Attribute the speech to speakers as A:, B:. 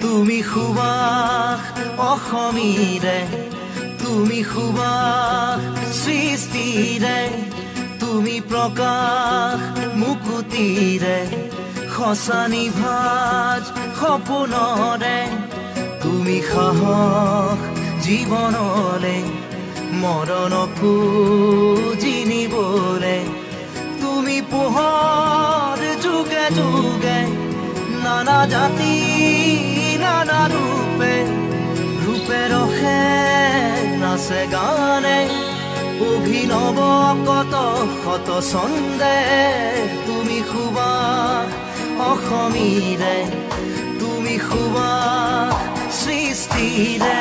A: তুমি সুবাস অসমীৰে তুমি সুবাস সৃষ্টিৰে তুমি প্ৰকাশ মুকুতিৰে সঁচা নিভাজ সপোনৰে তুমি সাহস জীৱনলে মৰণকো জিনিবলে তুমি পোহৰ যুগে যুগে নানা জাতি নানা ৰূপে ৰূপে ৰখে নাচে গানে অভিনৱ কত শত ছন্দে তুমি সুবাস অসমীৰে তুমি সুবাস সৃষ্টিৰে